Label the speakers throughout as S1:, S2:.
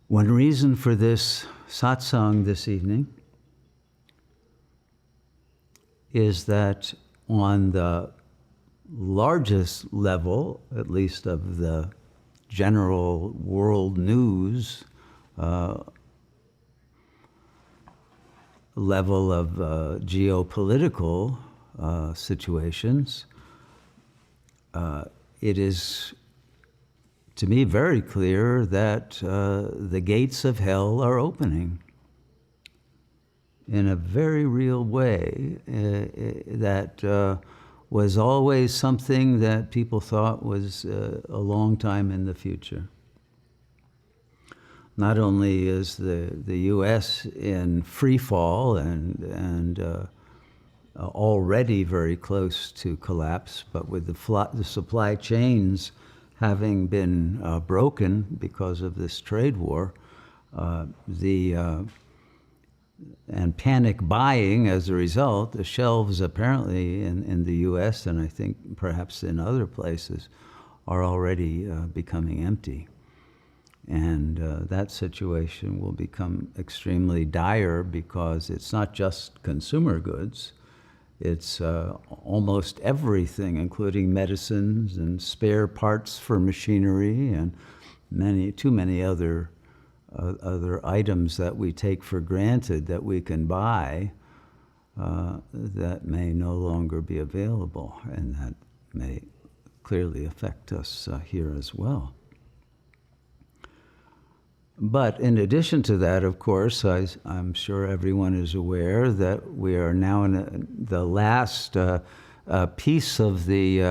S1: One reason for this satsang this evening is that on the largest level, at least of the general world news level of geopolitical situations, it is, to me, very clear that the gates of hell are opening in a very real way. That was always something that people thought was a long time in the future. Not only is the U.S. in free fall and already very close to collapse, but with the supply chains having been broken because of this trade war, and panic buying as a result, the shelves apparently in the U.S. and I think perhaps in other places are already becoming empty. And that situation will become extremely dire because it's not just consumer goods, it's almost everything, including medicines and spare parts for machinery and too many other items that we take for granted that we can buy that may no longer be available, and that may clearly affect us here as well. But in addition to that, of course, I'm sure everyone is aware that we are now in the last piece of the,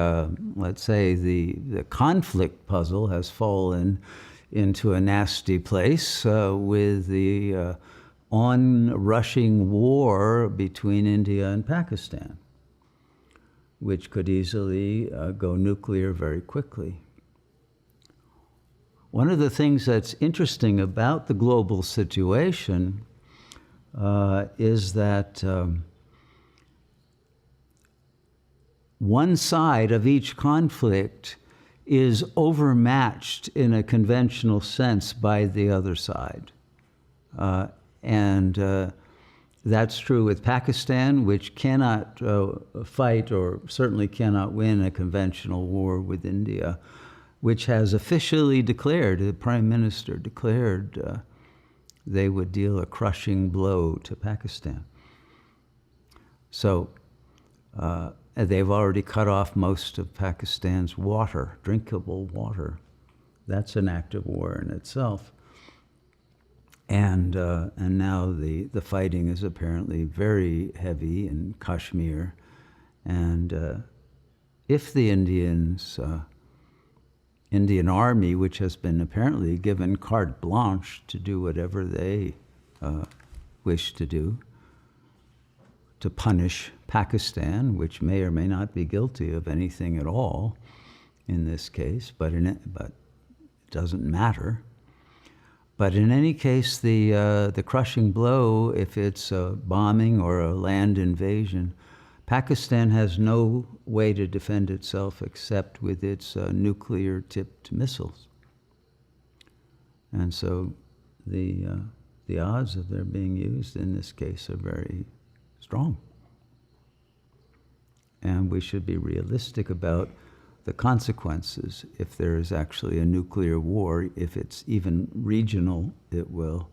S1: let's say, the conflict puzzle has fallen into a nasty place with the on-rushing war between India and Pakistan, which could easily go nuclear very quickly. One of the things that's interesting about the global situation is that one side of each conflict is overmatched in a conventional sense by the other side. And that's true with Pakistan, which cannot fight or certainly cannot win a conventional war with India, which has officially declared, the Prime Minister declared they would deal a crushing blow to Pakistan. So they've already cut off most of Pakistan's water, drinkable water. That's an act of war in itself. And now the fighting is apparently very heavy in Kashmir. And if the Indian army, which has been apparently given carte blanche to do whatever they wish to do, to punish Pakistan, which may or may not be guilty of anything at all in this case, but it doesn't matter. But in any case, the crushing blow, if it's a bombing or a land invasion, Pakistan has no way to defend itself except with its nuclear-tipped missiles. And so the odds of their being used in this case are very strong. And we should be realistic about the consequences. If there is actually a nuclear war, if it's even regional, it will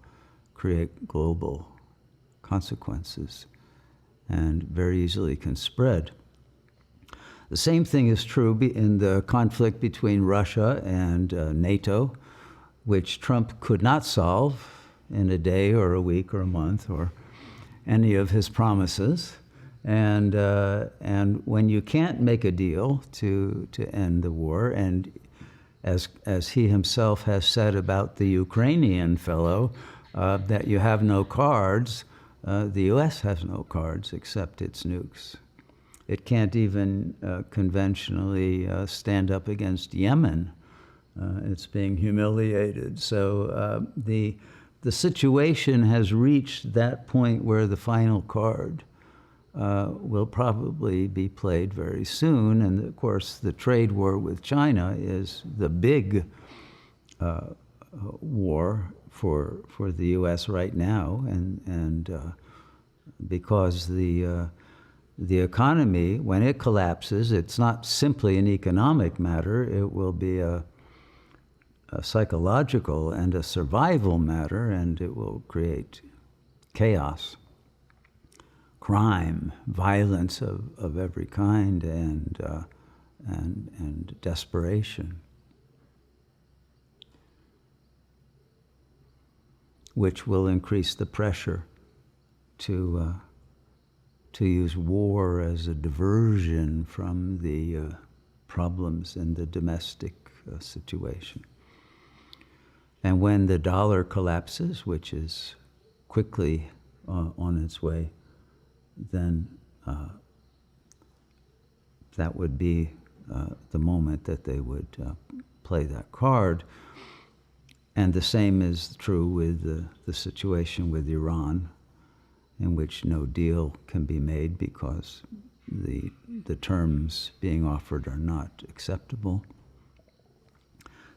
S1: create global consequences and very easily can spread. The same thing is true in the conflict between Russia and NATO, which Trump could not solve in a day or a week or a month or any of his promises. And when you can't make a deal to end the war, and as he himself has said about the Ukrainian fellow, that you have no cards, the U.S. has no cards except its nukes. It can't even conventionally stand up against Yemen. It's being humiliated. So the situation has reached that point where the final card will probably be played very soon. And of course, the trade war with China is the big war for the U.S. right now, and because the economy, when it collapses, it's not simply an economic matter. It will be a psychological and a survival matter, and it will create chaos, crime, violence of every kind, and desperation, which will increase the pressure to use war as a diversion from the problems in the domestic situation. And when the dollar collapses, which is quickly on its way, then that would be the moment that they would play that card. And the same is true with the situation with Iran, in which no deal can be made because the terms being offered are not acceptable.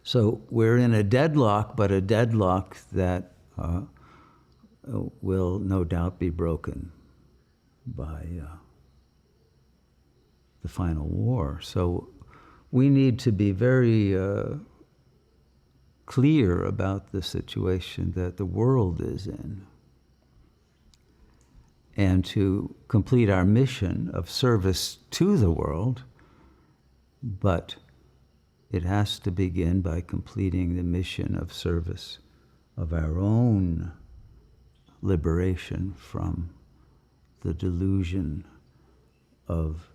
S1: So we're in a deadlock, but a deadlock that will no doubt be broken by the final war. So we need to be very clear about the situation that the world is in, and to complete our mission of service to the world, but it has to begin by completing the mission of service of our own liberation from the delusion of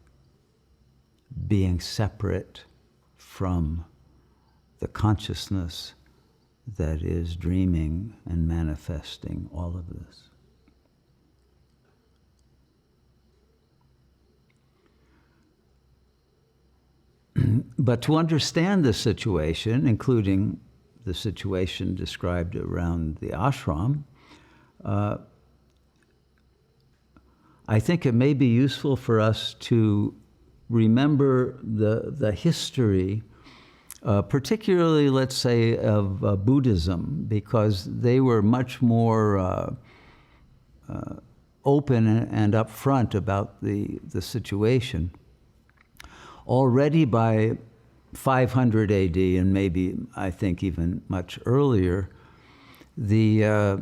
S1: being separate from the consciousness that is dreaming and manifesting all of this. But to understand the situation, including the situation described around the ashram, I think it may be useful for us to remember the history, particularly, let's say, of Buddhism, because they were much more open and upfront about the situation. Already by 500 AD, and maybe I think even much earlier, the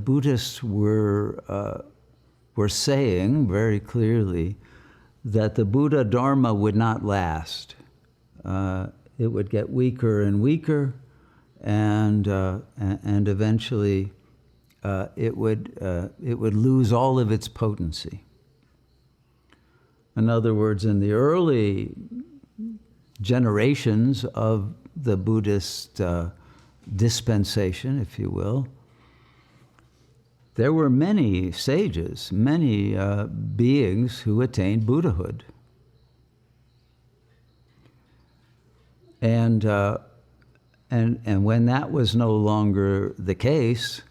S1: Buddhists were saying very clearly that the Buddha Dharma would not last. It would get weaker and weaker, and eventually it would lose all of its potency. In other words, in the early generations of the Buddhist dispensation, if you will, there were many sages, many beings who attained Buddhahood. And when that was no longer the case,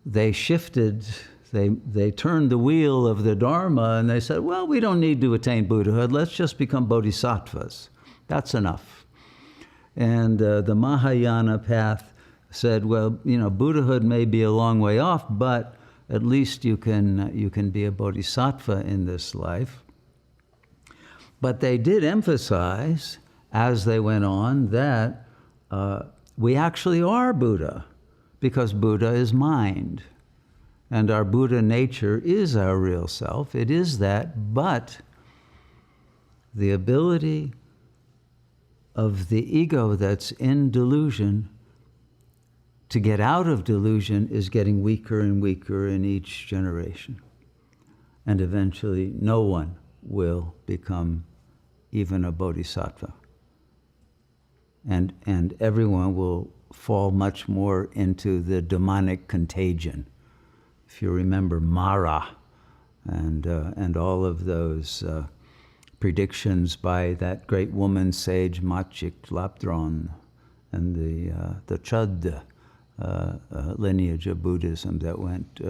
S1: they shifted. They turned the wheel of the Dharma and they said, well, we don't need to attain Buddhahood. Let's just become bodhisattvas. That's enough. And the Mahayana path said, well, Buddhahood may be a long way off, but at least you can be a bodhisattva in this life. But they did emphasize, as they went on, that we actually are Buddha, because Buddha is mind. And our Buddha nature is our real self. It is that, but the ability of the ego that's in delusion to get out of delusion is getting weaker and weaker in each generation. And eventually no one will become even a bodhisattva. And everyone will fall much more into the demonic contagion. If you remember Mara and all of those predictions by that great woman sage Machik Lapdron and the Chud lineage of Buddhism that went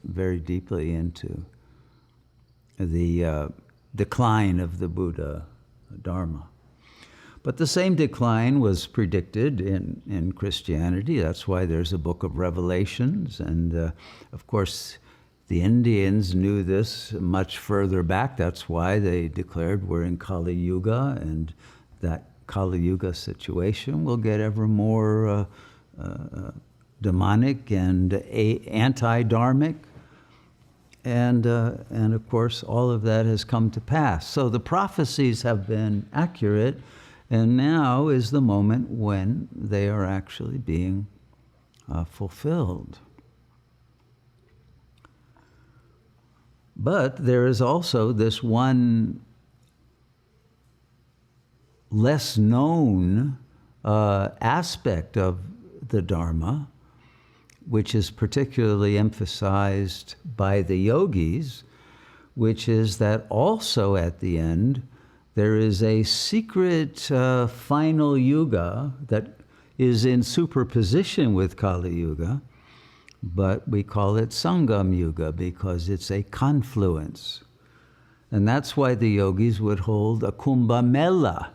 S1: very deeply into the decline of the Buddha Dharma. But the same decline was predicted in Christianity. That's why there's a book of Revelations. And of course, the Indians knew this much further back. That's why they declared we're in Kali Yuga, and that Kali Yuga situation will get ever more demonic and anti-dharmic. And of course, all of that has come to pass. So the prophecies have been accurate, and now is the moment when they are actually being fulfilled. But there is also this one less known aspect of the Dharma, which is particularly emphasized by the yogis, which is that also at the end, there is a secret final yuga that is in superposition with Kali Yuga, but we call it Sangam Yuga because it's a confluence. And that's why the yogis would hold a Kumbh Mela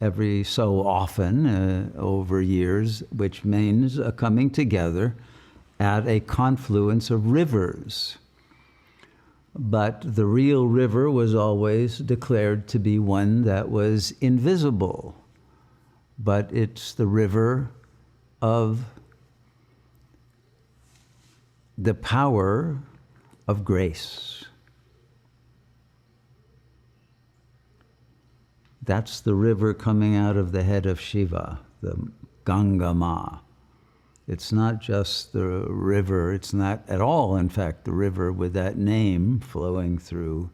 S1: every so often over years, which means a coming together at a confluence of rivers. But the real river was always declared to be one that was invisible. But it's the river of the power of grace. That's the river coming out of the head of Shiva, the Ganga Ma. It's not just the river, it's not at all, in fact, the river with that name flowing through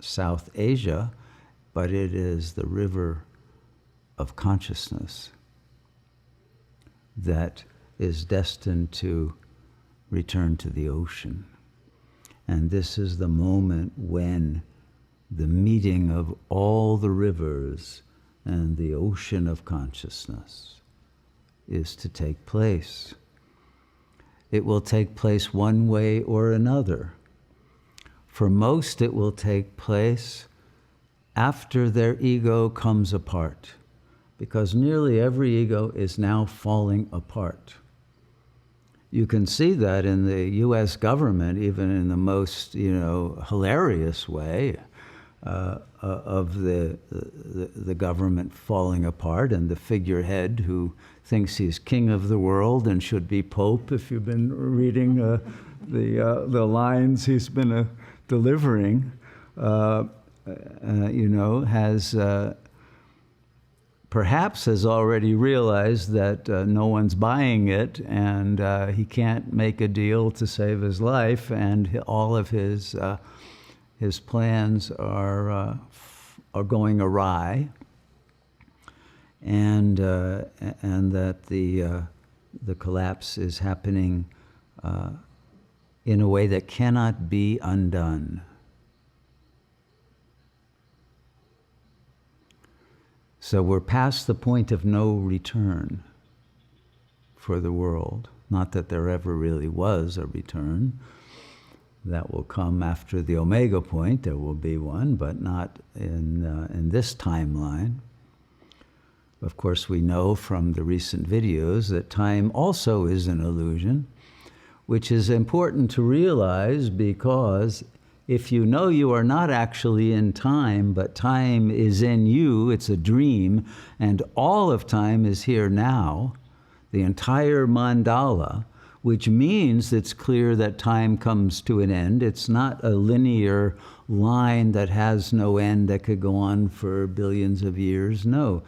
S1: South Asia, but it is the river of consciousness that is destined to return to the ocean. And this is the moment when the meeting of all the rivers and the ocean of consciousness is to take place. It will take place one way or another. For most, it will take place after their ego comes apart, because nearly every ego is now falling apart. You can see that in the US government, even in the most, hilarious way, of the government falling apart, and the figurehead who thinks he's king of the world and should be pope, if you've been reading the lines he's been delivering, has perhaps has already realized that no one's buying it, and he can't make a deal to save his life, and all of his plans are going awry, and that the collapse is happening in a way that cannot be undone. So we're past the point of no return for the world. Not that there ever really was a return. That will come after the omega point. There will be one, but not in this timeline. Of course, we know from the recent videos that time also is an illusion, which is important to realize, because if you know you are not actually in time, but time is in you, it's a dream, and all of time is here now, the entire mandala, which means it's clear that time comes to an end. It's not a linear line that has no end that could go on for billions of years. No,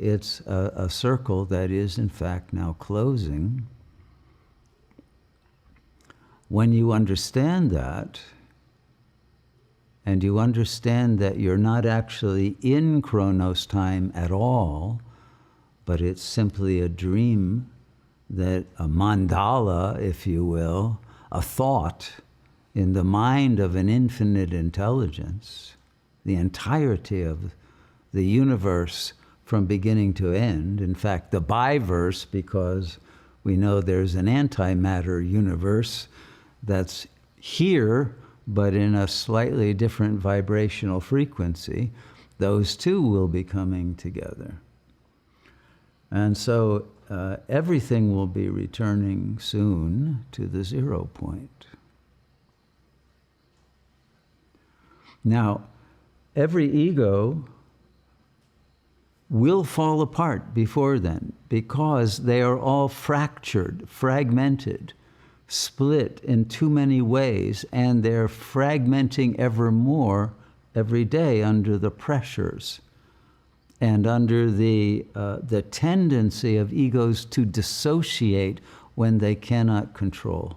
S1: it's a circle that is in fact now closing. When you understand that, and you understand that you're not actually in Chronos time at all, but it's simply a dream, that a mandala, if you will, a thought in the mind of an infinite intelligence, the entirety of the universe from beginning to end. In fact, the biverse, because we know there's an antimatter universe that's here, but in a slightly different vibrational frequency. those two will be coming together. And so everything will be returning soon to the 0 point. Now, every ego will fall apart before then, because they are all fractured, fragmented, split in too many ways, and they're fragmenting ever more every day under the pressures and under the tendency of egos to dissociate when they cannot control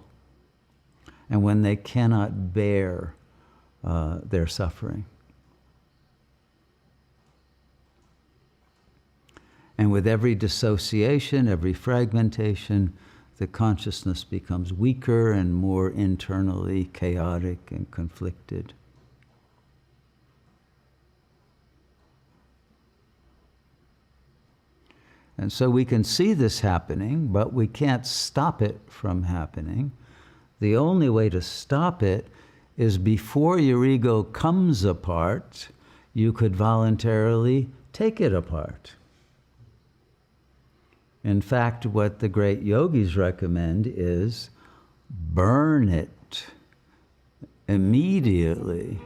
S1: and when they cannot bear their suffering. And with every dissociation, every fragmentation, the consciousness becomes weaker and more internally chaotic and conflicted. And so we can see this happening, but we can't stop it from happening. The only way to stop it is before your ego comes apart, you could voluntarily take it apart. In fact, what the great yogis recommend is burn it immediately.